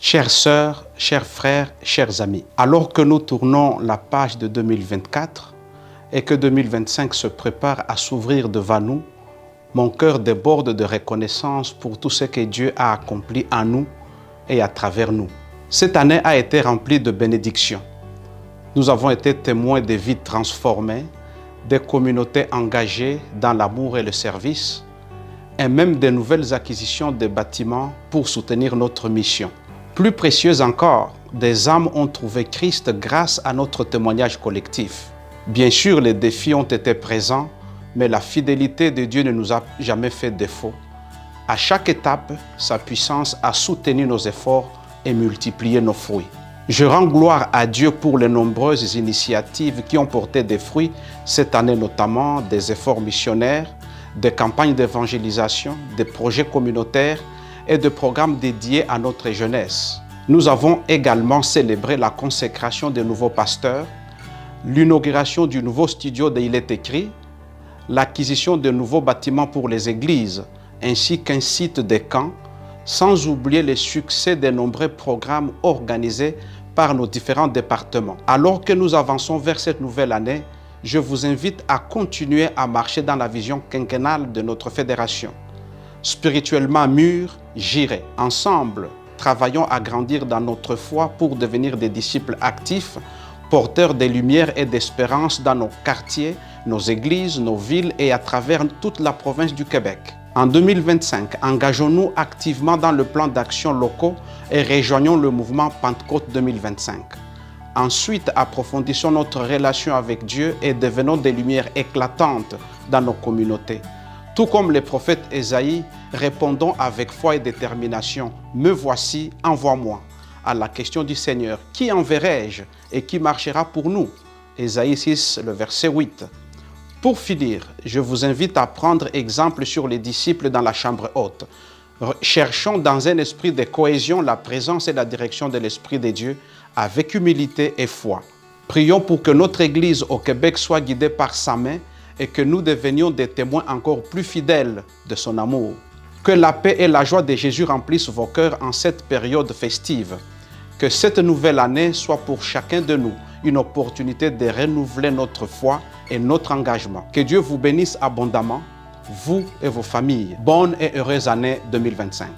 Chères sœurs, chers frères, chers amis, alors que nous tournons la page de 2024 et que 2025 se prépare à s'ouvrir devant nous, mon cœur déborde de reconnaissance pour tout ce que Dieu a accompli en nous et à travers nous. Cette année a été remplie de bénédictions. Nous avons été témoins de vies transformées, des communautés engagées dans l'amour et le service, et même de nouvelles acquisitions de bâtiments pour soutenir notre mission. Plus précieuse encore, des âmes ont trouvé Christ grâce à notre témoignage collectif. Bien sûr, les défis ont été présents, mais la fidélité de Dieu ne nous a jamais fait défaut. À chaque étape, sa puissance a soutenu nos efforts et multiplié nos fruits. Je rends gloire à Dieu pour les nombreuses initiatives qui ont porté des fruits cette année, notamment des efforts missionnaires, des campagnes d'évangélisation, des projets communautaires et de programmes dédiés à notre jeunesse. Nous avons également célébré la consécration des nouveaux pasteurs, l'inauguration du nouveau studio de Il est écrit, l'acquisition de nouveaux bâtiments pour les églises, ainsi qu'un site de camp, sans oublier le succès des nombreux programmes organisés par nos différents départements. Alors que nous avançons vers cette nouvelle année, je vous invite à continuer à marcher dans la vision quinquennale de notre fédération. Spirituellement mûrs, j'irai. Ensemble, travaillons à grandir dans notre foi pour devenir des disciples actifs, porteurs de lumière et d'espérance dans nos quartiers, nos églises, nos villes et à travers toute la province du Québec. En 2025, engageons-nous activement dans le plan d'action locaux et rejoignons le mouvement Pentecôte 2025. Ensuite, approfondissons notre relation avec Dieu et devenons des lumières éclatantes dans nos communautés. Tout comme le prophète Ésaïe, répondons avec foi et détermination « Me voici, envoie-moi » à la question du Seigneur « Qui enverrai-je et qui marchera pour nous ?» Ésaïe 6, le verset 8. Pour finir, je vous invite à prendre exemple sur les disciples dans la chambre haute. Cherchons dans un esprit de cohésion la présence et la direction de l'Esprit de Dieu avec humilité et foi. Prions pour que notre Église au Québec soit guidée par sa main et que nous devenions des témoins encore plus fidèles de son amour. Que la paix et la joie de Jésus remplissent vos cœurs en cette période festive. Que cette nouvelle année soit pour chacun de nous une opportunité de renouveler notre foi et notre engagement. Que Dieu vous bénisse abondamment, vous et vos familles. Bonne et heureuse année 2025.